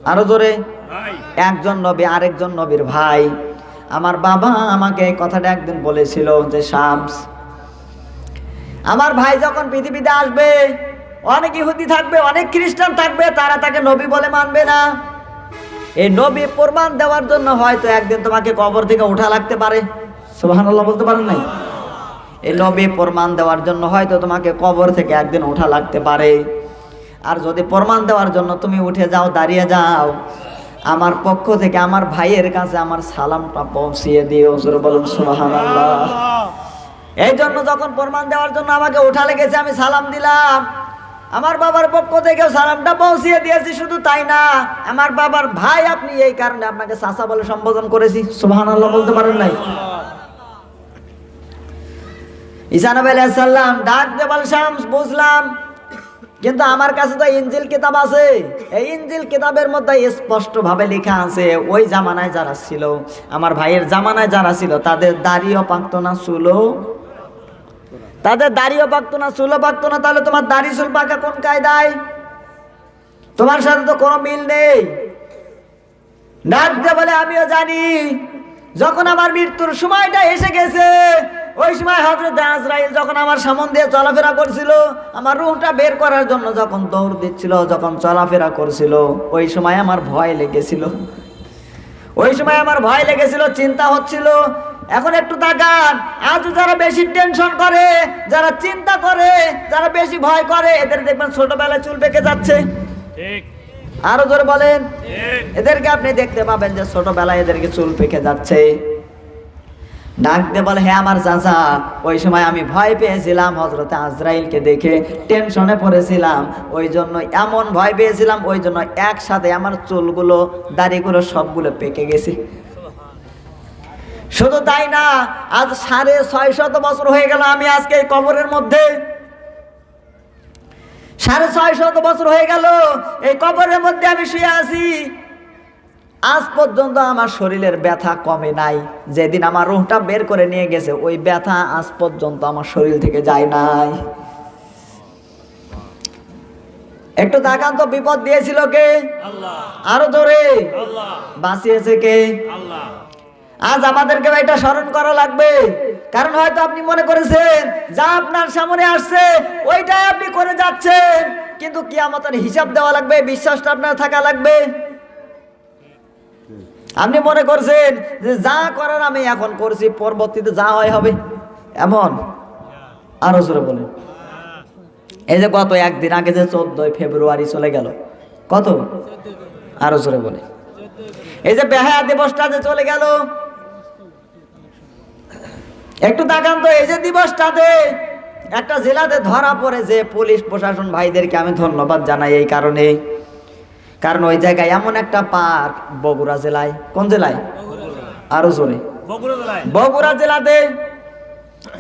Speaker 1: আরো জোরে। একজন নবী আরেকজন নবীর ভাই। আমার বাবা আমাকে এই কথাটা একদিন বলেছিল যে শামস, আমার ভাই যখন পৃথিবীতে আসবে, অনেক ইহুদি থাকবে, অনেক খ্রিস্টান থাকবে, তারা তাকে নবী বলে মানবে না। এই নবী প্রমাণ দেওয়ার জন্য হয়তো একদিন তোমাকে কবর থেকে উঠা লাগতে পারে। সুবহানাল্লাহ বলতে পারেন নাই? এই নবী প্রমাণ দেওয়ার জন্য হয়তো তোমাকে কবর থেকে একদিন উঠা লাগতে পারে। আর যদি প্রমাণ দেওয়ার জন্য তুমি উঠে যাও, দাঁড়িয়ে যাও, আমার পক্ষ থেকে আমার ভাইয়ের কাছে আমার সালামটা পৌঁছিয়ে দিও। জোরে বলুন সুবহানাল্লাহ। এই জন্য যখন প্রমাণ দেওয়ার জন্য আমাকে উঠা লেগেছে, আমি সালাম দিলাম। আমার বাবার পক্ষ থেকেও সালামটা পৌঁছিয়ে দিয়েছি। শুধু তাই না, আমার বাবার ভাই আপনি, এই কারণে আপনাকে চাচা বলে সম্বোধন করেছি। সুবহানাল্লাহ বলতে পারেন নাই? ঈসা নবী আলাইহিস সালাম ডাক দিয়ে বলে, শামস বুঝলাম, কিন্তু আমার কাছে তো ইনজিল কিতাব আছে। এই ইনজিল কিতাবের মধ্যে স্পষ্ট ভাবে লেখা আছে, ওই জামানায় যারা ছিল, আমার ভাইয়ের জামানায় যারা ছিল, তাদের দাড়িও পাকতো না, চুলও, তাদের দাড়িও পাকতো না, চুলও পাকতো না। তাহলে তোমার দাড়ি চুল পাকা কোন কায়দায়? তোমার সাথে তো কোনো মিল নেই। ডাক দিয়ে বলে, আমিও জানি, যখন আমার মৃত্যুর সময়টা এসে গেছে, ওই সময় হযরত আজরাইল যখন আমার সামনে দিয়ে চলাফেরা করছিল, আমার রূহটা বের করার জন্য যখন দৌড় দিচ্ছিল, যখন চলাফেরা করছিল, ওই সময় আমার ভয় লেগেছিল। ওই সময় আমার ভয় লেগেছিল, চিন্তা হচ্ছিল। এখন একটু তাকান, আজ যারা বেশি টেনশন করে, যারা চিন্তা করে, যারা বেশি ভয় করে, এদের দেখবেন ছোটবেলায় চুল পেকে যাচ্ছে। ঠিক। আরো জোরে বলেন। এদেরকে আপনি দেখতে পাবেন যে ছোটবেলায় এদেরকে চুল পেকে যাচ্ছে। ডাক দিয়ে বলে, হ্যাঁ আমার চাচা, ওই সময় আমি ভয় পেয়েছিলাম হযরত আজরাইলকে দেখে, টেনশনে পড়েছিলাম, ওই জন্য এমন ভয় পেয়েছিলাম, ওই জন্য একসাথে আমার চুলগুলো, দাড়িগুলো সবগুলো পেকে গেছে। শুধু তাই না, আজ 650 বছর হয়ে গেল আমি আজকে এই কবরের মধ্যে। 650 বছর হয়ে গেল এই কবরের মধ্যে আমি শুয়ে আছি। আজ পর্যন্ত আমার শরীরের ব্যথা কমে নাই। যেদিন আমার রূহটা বের করে নিয়ে গেছে, ওই ব্যথা আজ পর্যন্ত আমার শরীর থেকে যায় নাই। একটু তাকান তো, বিপদ দিয়েছিল কে? আল্লাহ। আরো জোরে। আল্লাহ। বাঁচিয়েছে কে? আল্লাহ। আজ আমাদেরকে এটা স্মরণ করা লাগবে, কারণ হয়তো আপনি মনে করেছেন যা আপনার সামনে আসছে ওইটাই আপনি করে যাচ্ছেন, কিন্তু কিয়ামতের হিসাব দেওয়া লাগবে, বিশ্বাসটা আপনার থাকা লাগবে। আপনি মনে করছেন যে যা করার আমি এখন করছি, পরবর্তীতে যা হয় হবে, এমন? আরো জোরে বলেন। এই যে গত একদিন আগে যে 14 ফেব্রুয়ারি চলে গেল, কত? আরো জোরে বলে। এই যে বেহায়া দিবসটা যে চলে গেল, একটু তাকান তো, এই যে দিবসটাতে একটা জেলাতে ধরা পড়ে, যে পুলিশ প্রশাসন ভাইদেরকে আমি ধন্যবাদ জানাই এই কারণে, কারণ ওই জায়গায় এমন একটা পার্ক, বগুড়া জেলায়, কোন জেলায়? আরো জোরে। বগুড়া জেলাতে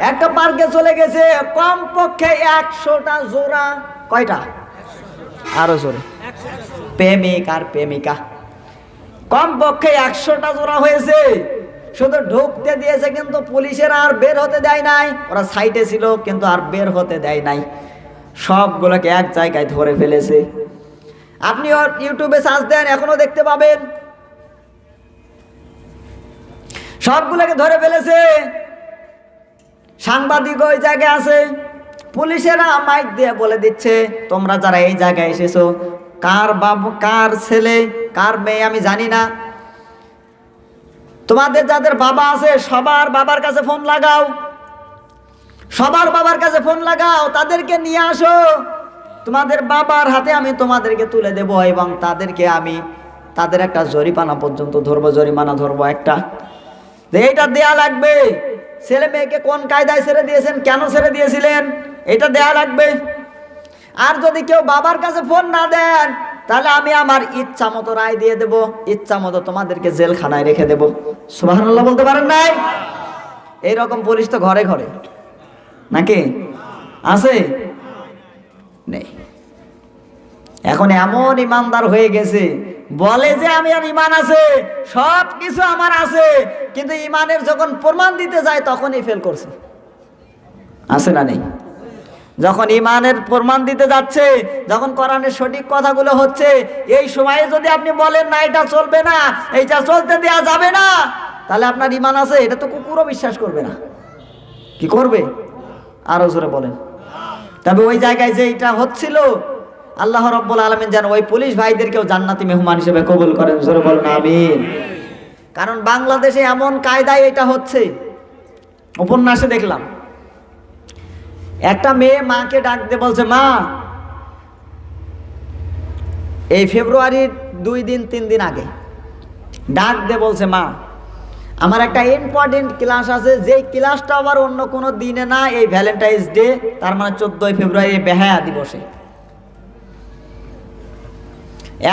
Speaker 1: একটা পার্কে চলে গেছে কমপক্ষে 100টা জোড়া। কয়টা? আরো জোরে। প্রেমিক আর প্রেমিকা, কমপক্ষে 100টা জোড়া হয়েছে। শুধু ঢুকতে দিয়েছে, কিন্তু পুলিশের আর বের হতে দেয় নাই। ওরা সাইডে ছিল, কিন্তু আর বের হতে দেয় নাই। সবগুলোকে এক জায়গায় ধরে ফেলেছে। আপনি ইউটিউবে সার্চ দেন, এখনো দেখতে পাবেন। সবগুলোকে ধরে ফেলেছে। সাংবাদিক ওই জায়গায় আছে, পুলিশেরা মাইক দিয়ে বলে দিচ্ছে, তোমরা যারা এই জায়গায় এসেছো, কার বাবু, কার ছেলে, কার মেয়ে আমি জানি না, তোমাদের যাদের বাবা আছে সবার বাবার কাছে ফোন লাগাও, সবার বাবার কাছে ফোন লাগাও, তাদেরকে নিয়ে আসো, তোমাদের বাবার হাতে আমি তোমাদেরকে তুলে দেব, এবং তাদেরকে আমি তাদের একটা জরিমানা পর্যন্ত ধরবো, জরিমানা ধরবো একটা, যে এইটা দেয়া লাগবে। ছেলে মেয়েকে কোন কায়দায় ছেড়ে দিয়েছেন, কেন ছেড়ে দিয়েছিলেন, এটা দেয়া লাগবে। আর যদি কেউ বাবার কাছে ফোন না দেন, তাহলে আমি আমার ইচ্ছা মতো রায় দিয়ে দেব, ইচ্ছা মতো তোমাদেরকে জেলখানায় রেখে দেব। সুবহানাল্লাহ বলতে পারেন নাই? এইরকম পুলিশ তো ঘরে ঘরে, নাকি আছে? নেই। এখন এমন ইমানদার হয়ে গেছে, বলে যে আমি আর ইমান আছে, সব কিছু আমার আছে, কিন্তু ইমানের যখন প্রমাণ দিতে যায় তখনই ফেল করছে। আছে না নেই? যখন ইমানের প্রমাণ দিতে যাচ্ছে, যখন কোরআনের সঠিক কথাগুলো হচ্ছে, এই সময়ে যদি আপনি বলেন না এটা চলবে না, এইটা চলতে দেয়া যাবে না, তাহলে আপনার ইমান আছে, এটা তো কুকুরও বিশ্বাস করবে না। কি করবে? আরো জোরে বলেন। তবে ওই জায়গায় যে এটা হচ্ছিল, আল্লাহ রাব্বুল আলামিন যেন ওই পুলিশ ভাইদেরকেও জান্নাতি মেহমান হিসেবে কবুল করেন। জোরে বলুন আমিন। কারণ বাংলাদেশে এমন কায়দায় এটা হচ্ছে। উপন্যাসে দেখলাম একটা মেয়ে মাকে ডাক দিয়ে বলছে, মা, এই ফেব্রুয়ারির 2 দিন 3 দিন আগে ডাক দিয়ে বলছে, মা, আমার একটা ইম্পর্টেন্ট ক্লাস আছে, যেই ক্লাসটা আবার অন্য কোনো দিনে না, এই ভ্যালেন্টাইন্স ডে, তার মানে 14 ফেব্রুয়ারি বেহায়া দিবসে।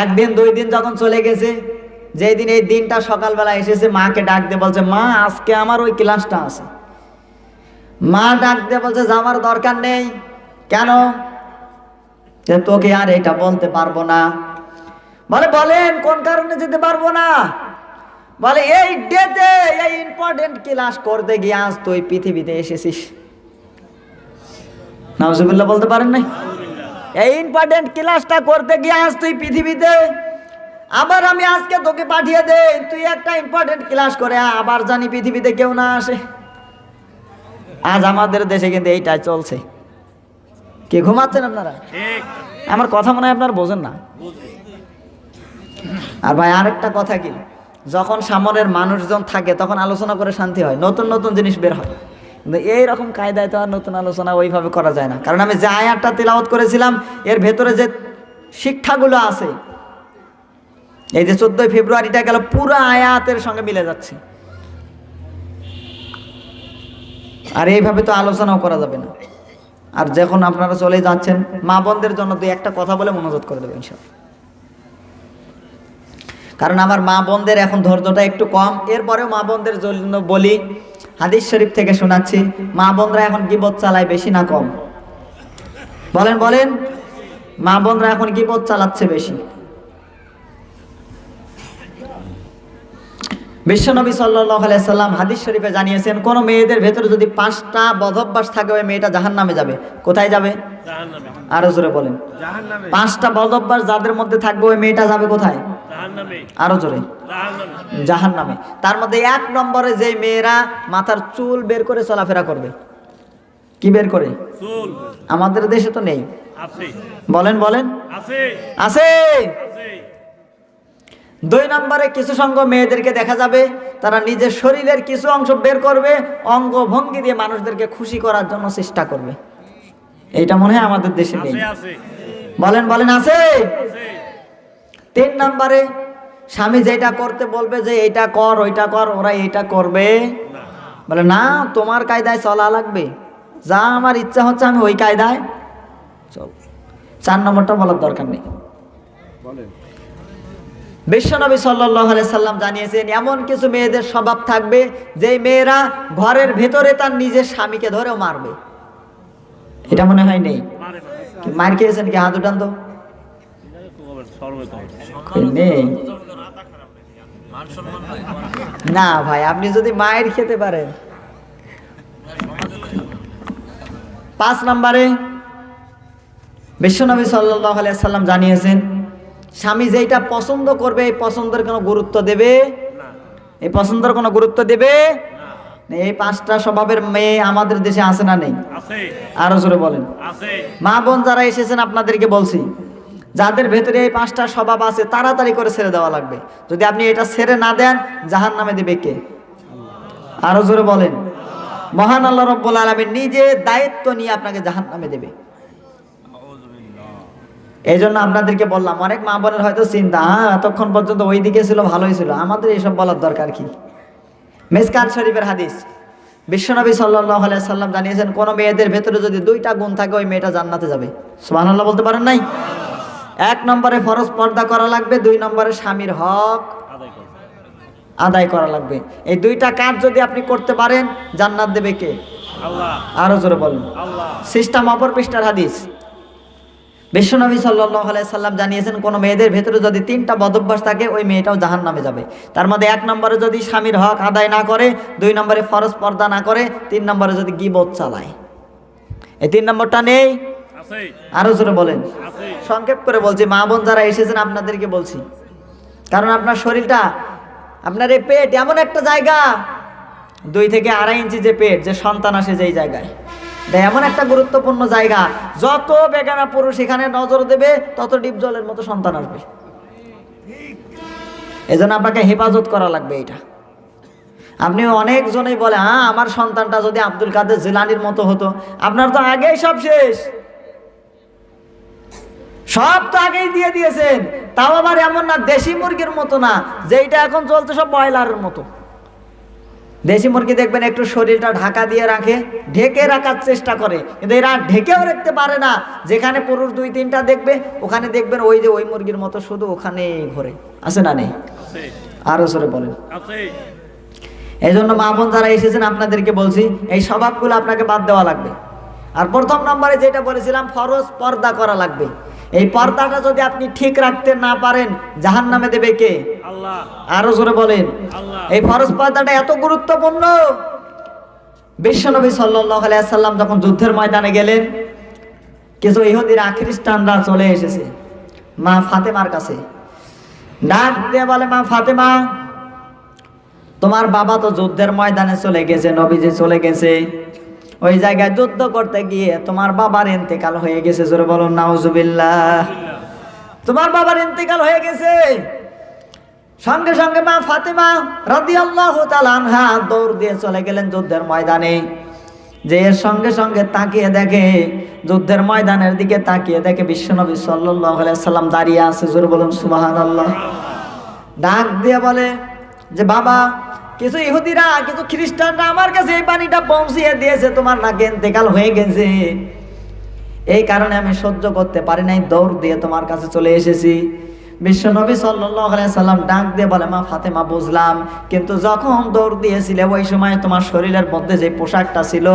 Speaker 1: 1 দিন 2 দিন যখন চলে গেছে, যেই দিন এই দিনটা সকালবেলা এসেছে, মাকে ডাক দিয়ে বলছে, মা, আজকে আমার ওই ক্লাসটা আছে। মা ডাক দিয়ে বলছে, যাওয়ার দরকার নেই। কেন? তোকে আর এটা বলতে পারবো না। বলে, বলেন কোন কারণে যেতে পারবো না? বলে, এই ডেতে এই ইম্পর্টেন্ট ক্লাস করতে গিয়ে আজ তুই পৃথিবীতে এসেছিস। নাউজুবিল্লাহ বলতে পারেন নাই? এই ইম্পর্টেন্ট ক্লাসটা করতে গিয়ে আজ তুই পৃথিবীতে, আবার আমি আজকে তোকে পাঠিয়ে দে, তুই একটা ইম্পর্টেন্ট ক্লাস করে আবার জানি পৃথিবীতে কেউ না আসে। আজ আমাদের দেশে কিন্তু এইটাই চলছে। কে ঘুমাচ্ছেন আপনারা? আমার কথা মনে হয় আপনারা বোঝেন না। আর ভাই আরেকটা কথা কি, যখন সামনের মানুষজন থাকে তখন আলোচনা করে শান্তি হয়, নতুন নতুন জিনিস বের হয়। কিন্তু এইরকম কায়দায় তো আর নতুন আলোচনা ওইভাবে করা যায় না। কারণ আমি যে আয়াতটা তিলাওয়াত করেছিলাম, এর ভেতরে যে শিক্ষাগুলো আছে, এই যে 14 ফেব্রুয়ারিটা গেল, পুরো আয়াতের সঙ্গে মিলে যাচ্ছে। আর এইভাবে তো আলোচনাও করা যাবে না। আর যখন আপনারা চলে যাচ্ছেন, মা বোনদের জন্য 2-1টা কথা বলে মনোযোগ করে দেবেন ইনশাআল্লাহ। কারণ আমার মা বোনদের এখন ধৈর্যটা একটু কম। এরপরেও মা বোনদের জন্য বলি, হাদিস শরীফ থেকে শোনাচ্ছি, মা বোনরা এখন গীবত চালায় বেশি না কম? বলেন বলেন। মা বোনরা এখন গীবত চালাচ্ছে বেশি। বিশ্বনবী সাল্লাল্লাহু আলাইহি সাল্লাম হাদিস শরীফে জানিয়েছেন, কোন মেয়েদের ভেতরে যদি 5টা বদঅভ্যাস থাকে, ওই মেয়েটা জাহান্নামে যাবে। কোথায় যাবে? জাহান্নামে। আরো জোরে বলেন। জাহান্নামে। 5টা বদঅভ্যাস যাদের মধ্যে থাকবে, ওই মেয়েটা যাবে কোথায়? জাহান্নামে। আরো জোরে। জাহান্নামে। জাহান্নামে। তার মধ্যে 1 নম্বরে যে মেয়েরা মাথার চুল বের করে চলাফেরা করবে। কি বের করে? চুল। আমাদের দেশে তো নেই। আছে। বলেন বলেন। আছে। আছে। 2 নম্বরে কিছু সংখ্যক মেয়েদেরকে দেখা যাবে, তারা নিজের শরীরের কিছু অংশ বের করবে, অঙ্গ ভঙ্গি দিয়ে মানুষদেরকে খুশি করার জন্য চেষ্টা করবে। এইটা মনে হয় আমাদের দেশে নেই। বলেন বলেন। আছে। 3 নম্বরে স্বামী যেটা করতে বলবে, যে এইটা কর ওইটা কর, ওরা এইটা করবে। বলে, না, তোমার কায়দায় চলা লাগবে, যা আমার ইচ্ছা হচ্ছে আমি ওই কায়দায় চল। 4 নম্বরটা বলার দরকার নেই। বিশ্বনবী সাল্লাল্লাহু আলাইহি সাল্লাম জানিয়েছেন, এমন কিছু মেয়েদের স্বভাব থাকবে, যে মেয়েরা ঘরের ভেতরে তার নিজের স্বামীকে ধরেও মারবে। এটা মনে হয় নেই? মার খেয়েছেন কি? হাত উঠান তো। নেই না ভাই, আপনি যদি মায়ের খেতে পারেন। 5 নম্বরে বিশ্বনবী সাল্লাল্লাহু আলাইহি সাল্লাম জানিয়েছেন, স্বামী যেটা পছন্দ করবে এই পছন্দের কোনো গুরুত্ব দেবে? এই পছন্দের কোনো গুরুত্ব দেবে? এই 5টা স্বভাবের মেয়ে আমাদের দেশে আছে না নেই? আরো জোরে বলেন। মা বোন যারা এসেছেন আপনাদেরকে বলছি, যাদের ভেতরে এই 5টা স্বভাব আছে তাড়াতাড়ি করে ছেড়ে দেওয়া লাগবে। যদি আপনি এটা ছেড়ে না দেন জাহান্নামে দেবে কে? আরো জোরে বলেন। মহান আল্লাহ রাব্বুল আলামিন নিজে দায়িত্ব নিয়ে আপনাকে জাহান্নামে দেবে। এই জন্য আপনাদেরকে বললাম, অনেক মা বোনের হয়তো চিন্তা, এতক্ষণ পর্যন্ত ওই দিকে ছিল ভালোই ছিল, আমাদের এইসব বলার দরকার কি? মিসকাত শরীফের হাদিস, বিশ্বনবী সাল্লাল্লাহু আলাইহি সাল্লাম জানিয়েছেন, কোন মেয়েদের ভেতরে যদি 2টা গুণ থাকে ওই মেয়েটা জান্নাতে যাবে। সুবহানাল্লাহ বলতে পারেন নাই? 1 নম্বরে ফরজ পর্দা করা লাগবে, 2 নম্বরে স্বামীর হক আদায় করা লাগবে। এই 2টা কাজ যদি আপনি করতে পারেন জান্নাত দেবে কে? আল্লাহ। আরো জোরে বলুন। আল্লাহ। সিস্টেম অপর পৃষ্ঠার হাদিস, বিশ্বনবী সাল্লাল্লাহু আলাইহি সাল্লাম জানিয়েছেন, কোন মেয়েদের ভেতরে যদি 3টা বদঅভ্যাস থাকে ওই মেয়েটাও জাহান্নামে যাবে। তার মধ্যে 1 নম্বরে যদি স্বামীর হক আদায় না করে, 2 নম্বরে ফরজ পর্দা না করে, 3 নম্বরে যদি গীবত চালায়। এই 3 নম্বরটা নেই? আছে। আরো জোরে বলেন। আছে। সংক্ষেপ করে বলছি, মা বোন যারা এসেছেন আপনাদেরকে বলছি, কারণ আপনার শরীরটা, আপনার এই পেট এমন একটা জায়গা, 2 থেকে 2.5 ইঞ্চি যে পেট, যে সন্তান আসে যেই জায়গায়, এটা এমন একটা গুরুত্বপূর্ণ জায়গা, যত বেগানা পুরুষ এখানে নজর দেবে তত ডিপ জলের মতো সন্তান আসবে। এজন্য আপনাকে হেফাজত করা লাগবে। এটা আপনি অনেকজনেই বলে, আমার সন্তানটা যদি আব্দুল কাদের জিলানীর মতো হতো। আপনার তো আগেই সব শেষ, সব তো আগেই দিয়ে দিয়েছেন। তাও আবার এমন না, দেশি মুরগির মতো না, যেটা এখন চলছে সব ব্রয়লারের মতো। দেশি মুরগি দেখবেন একটু শরীরটা ঢাকা দিয়ে রাখে, ঢেকে রাখার চেষ্টা করে, কিন্তু এরা ঢেকেও রাখতে পারে না। যেখানে পুরুষ 2-3টা দেখবে, ওখানে দেখবেন ওই যে ওই মুরগির মতো শুধু ওখানে ঘোরে। আছে না নেই? আরো জোরে বলেন। এই জন্য মা বোন যারা এসেছেন আপনাদেরকে বলছি, এই স্বভাবগুলো আপনাকে বাদ দেওয়া লাগবে। আর প্রথম নম্বরে যেটা বলেছিলাম, ফরজ পর্দা করা লাগবে। এই পর্দাটা যদি আপনি ঠিক রাখতে না পারেন জাহান্নামে দেবে কে? আল্লাহ। আরো জোরে বলেন। আল্লাহ। এই ফরজ পর্দাটা এত গুরুত্বপূর্ণ, বিশ্বনবী সাল্লাল্লাহু আলাইহি সাল্লাম যখন যুদ্ধের ময়দানে গেলেন, কিছু ইহুদিরা খ্রিস্টানরা চলে এসেছে মা ফাতেমার কাছে, ডাক দিয়ে বলে, মা ফাতেমা, তোমার বাবা তো যুদ্ধের ময়দানে চলে গেছে, নবীজি চলে গেছে, ওই জায়গায় যুদ্ধ করতে গিয়ে তোমার বাবার ইন্তেকাল হয়ে গেছে। জোরে বলুন নাউজুবিল্লাহ। তোমার বাবার ইন্তেকাল হয়ে গেছে। সঙ্গে সঙ্গে মা ফাতেমা রাদিয়াল্লাহু তাআলা আনহা দৌড় দিয়ে চলে গেলেন যুদ্ধের ময়দানে। যে এর সঙ্গে সঙ্গে তাকিয়ে দেখে, যুদ্ধের ময়দানের দিকে তাকিয়ে দেখে বিশ্বনবী সাল্লাল্লাহু আলাইহি সাল্লাম দাঁড়িয়ে আছে। জোরে বলুন সুবহানাল্লাহ। ডাক দিয়ে বলে যে, বাবা, কিছু ইহুদিরা, কিছু খ্রিস্টানরা আমার কাছে এই পানিটা পৌঁছিয়ে দিয়েছে, তোমার নাকি ইন্তেকাল হয়ে গেছে। এই কারণে আমি সহ্য করতে পারি নাই, দৌড় দিয়ে তোমার কাছে চলে এসেছি। বিশ্বনবী সাল্লাল্লাহু আলাইহি সাল্লাম ডাক দিয়ে বলে, মা ফাতেমা, বুঝলাম, কিন্তু যখন দৌড় দিয়েছিলে ওই সময় তোমার শরীরের মধ্যে যে পোশাকটা ছিল,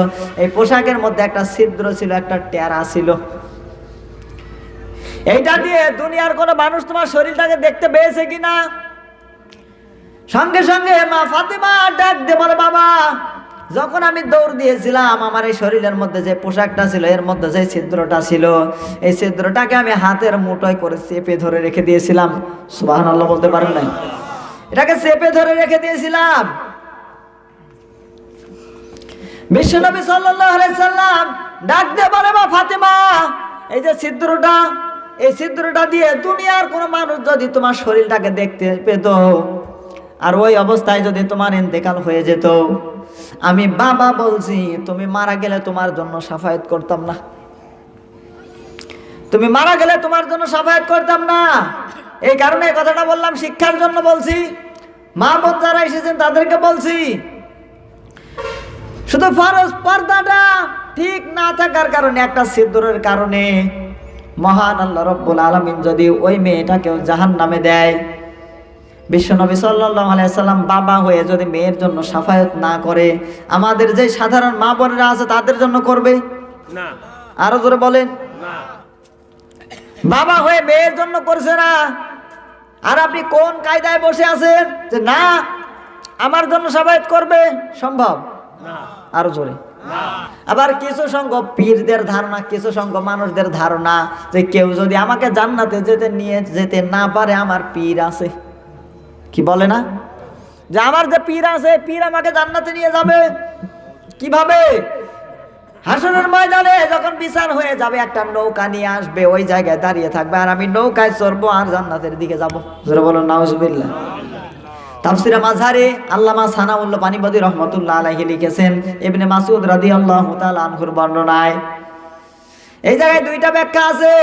Speaker 1: এই পোশাকের মধ্যে একটা ছিদ্র ছিল, একটা টেরা ছিল। এইটা দিয়ে দুনিয়ার কোনো মানুষ তোমার শরীরটাকে দেখতে পেয়েছে কিনা? সঙ্গে সঙ্গে মা ফাতেমা ডাক দিয়ে বলে, বাবা, যখন আমি দৌড় দিয়েছিলাম আমার এই শরীরের মধ্যে যে পোশাকটা ছিল, এর মধ্যে যে ছিদ্রটা ছিল, এই ছিদ্রটাকে আমি হাতের মুঠোয় করে চেপে ধরে রেখে দিয়েছিলাম। সুবহানাল্লাহ বলতে পারেন নাই? এটাকে চেপে ধরে রেখে দিয়েছিলাম। বিশ্বনবী সাল্লাল্লাহু আলাইহি সাল্লাম ডাক দিয়ে বলে, মা ফাতেমা, এই যে ছিদ্রটা, এই ছিদ্রটা দিয়ে দুনিয়ার কোনো মানুষ যদি তোমার শরীরটাকে দেখতে পেত, আর ওই অবস্থায় যদি তোমার ইন্তেকাল হয়ে যেত, আমি বাবা বলছি, তুমি মারা গেলে তোমার জন্য শাফায়াত করতাম না। তুমি মারা গেলে তোমার জন্য শাফায়াত করতাম না। এই কারণে এই কথাটা বললাম, শিক্ষার জন্য বলছি। মা বোন যারা এসেছেন তাদেরকে বলছি, শুধু ফরজ পর্দাটা ঠিক না থাকার কারণে, একটা ছিদ্রের কারণে মহান আল্লাহ রাব্বুল আলামিন যদি ওই মেয়েটাকেও জাহান্নামে দেয়, বিশ্বনবী সাল্লাল্লাহু আলাইহি সাল্লাম বাবা হয়ে যদি মেয়ের জন্য শাফায়াত না করে, আমাদের যে সাধারণ মা বোনেরা আছে তাদের জন্য করবে না? আরো জোরে বলেন না। বাবা হয়ে মেয়ের জন্য করছে না, আর আপনি কোন কায়দায় বসে আছেন যে না আমার জন্য শাফায়াত করবে? সম্ভব? আরো জোরে। আবার কিছু সংখ্যক পীরদের ধারণা, কিছু সংখ্যক মানুষদের ধারণা যে কেউ যদি আমাকে জান্নাতে নিয়ে যেতে না পারে, আমার পীর আছে। কি বলে না যে আমার যে পীর আছে, পীর আমাকে জান্নাতে নিয়ে যাবে। কিভাবে? হাসরের ময়দানে যখন বিচার হয়ে যাবে, একটা নৌকা নিয়ে আসবে, ওই জায়গায় দাঁড়িয়ে থাকবে, আর আমি নৌকায় চড়বো আর জান্নাতের দিকে যাবো। জোরে বলুন নাউজুবিল্লাহ। তাফসিরে মাযহারি আল্লামা সানাউল্লাহ পানিপতি রহমাতুল্লাহ আলাইহি লিখেছেন, ইবনে মাসউদ রাদিয়াল্লাহু তাআলা আনহুর বর্ণনায় এই জায়গায় দুইটা ব্যাখ্যা আছে।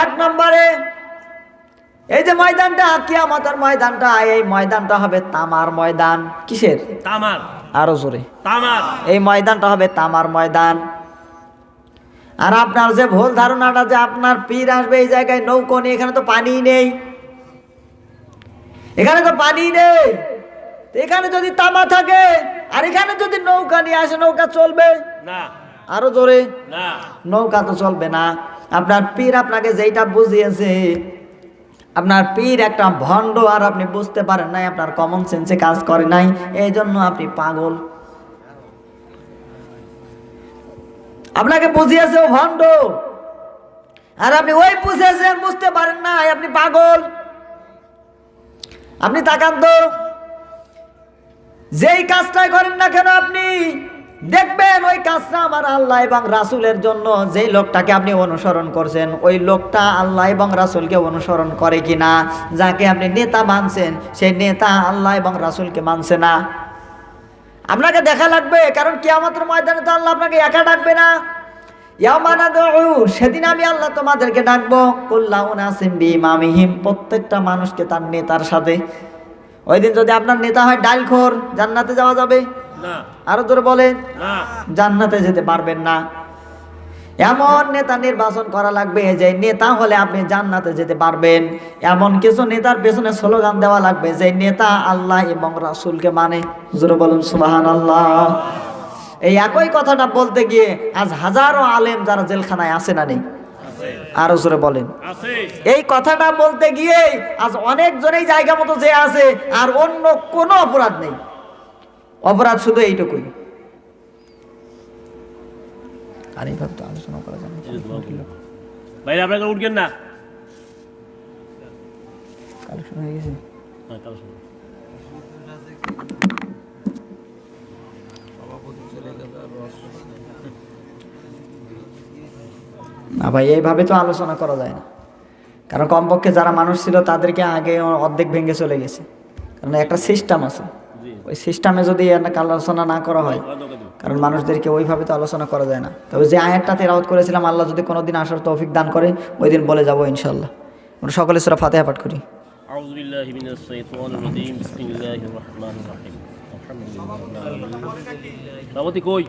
Speaker 1: এক নম্বরে, এই যে ময়দানটা, কিয়ামতের ময়দানটা, এই ময়দানটা হবে তামার ময়দান। কিসের?
Speaker 2: তামার।
Speaker 1: আরো জোরে।
Speaker 2: তামার।
Speaker 1: এই ময়দানটা হবে তামার ময়দান। আর আপনার যে ভুল ধারণাটা যে আপনার পীর আসবে এই জায়গায় নৌকো নিয়ে, এখানে তো পানি নেই, এখানে তো পানি নেই। এখানে যদি তামা থাকে আর এখানে যদি নৌকা নিয়ে আসে, নৌকা চলবে
Speaker 2: না?
Speaker 1: আরো জোরে।
Speaker 2: না,
Speaker 1: নৌকা তো চলবে না। আপনার পীর আপনাকে যেইটা বুঝিয়েছে, আপনার পীর একটা ভণ্ড, আর আপনি বুঝতে পারেন নাই, আপনার কমন সেন্সে কাজ করে নাই, এই জন্য আপনি পাগল। আপনাকে বুঝিয়েছে ও ভণ্ড, আর আপনি ওই বুঝেছেন, বুঝতে পারেন নাই, আপনি পাগল। আপনি তাকান তো, যেই কাজটাই করেন না কেন আপনি দেখবেন ওই কাজটা আমার আল্লাহ এবং রাসূলের জন্য। যেই লোকটাকে আপনি অনুসরণ করছেন, ওই লোকটা আল্লাহ এবং রাসূলকে অনুসরণ করে কিনা। যাকে আপনি নেতা মানছেন, সেই নেতা আল্লাহ এবং রাসূলকে মানছে না। আপনাকে দেখা লাগবে, কারণ কিয়ামতের ময়দানে তো আল্লাহ আপনাকে একা ডাকবে না। ইয়াওমা নাদউ, সেদিন আমি আল্লাহ তোমাদেরকে ডাকবো, কুল্লা উনাসিম বিইমামিহিম, প্রত্যেকটা মানুষকে তার নেতার সাথে। ওই দিন যদি আপনার নেতা হয় ডালখোর, জান্নাতে যাওয়া যাবে
Speaker 2: না?
Speaker 1: আরো জোরে বলেন
Speaker 2: না,
Speaker 1: জান্নাতে যেতে পারবেন না। এমন নেতা নির্বাচন করা লাগবে যে নেতা হলে আপনি জান্নাতে যেতে পারবেন। এমন কিছু নেতার পেছনে স্লোগান দেওয়া লাগবে যে নেতা আল্লাহ এবং রাসূলকে মানে। জোরে বলুন সুবহানাল্লাহ। এই একই কথাটা বলতে গিয়ে আজ হাজারো আলেম যারা জেলখানায় আছে না নেই? আরো জোরে বলেন।
Speaker 2: আছে।
Speaker 1: এই কথাটা বলতে গিয়ে আজ অনেক জনেই জায়গা মতো যে আছে, আর অন্য কোনো অপরাধ নেই। অপরাধ শুধু এইটুকুই। আর এইভাবে তো আলোচনা করা যায় না।
Speaker 2: ভাই আপনাকে উঠবেন না?
Speaker 1: কালেকশন হয়ে গেছে।
Speaker 2: হ্যাঁ, কালেকশন।
Speaker 1: না ভাই, এইভাবে তো আলোচনা করা যায় না। কারণ কমপক্ষে যারা মানুষ ছিল তাদেরকে আগে অর্ধেক ভেঙে চলে গেছে। কারণ একটা সিস্টেম আছে, ওই সিস্টেমে যদি আলোচনা না করা হয়, কারণ মানুষদেরকে ওইভাবে তো আলোচনা করা যায় না। তবে যে আয়াতটা তেলাওয়াত করেছিলাম, আল্লাহ যদি কোনোদিন আসার তৌফিক দান করে, ওই দিন বলে যাবো ইনশাআল্লাহ। আমরা সকলে সূরা ফাতিহা পাঠ করি।
Speaker 2: আউযু বিল্লাহি মিনাশ শাইতানির রাজীম। বিসমিল্লাহির রহমানির রহিম। আলহামদুলিল্লাহ। বাবতি কই?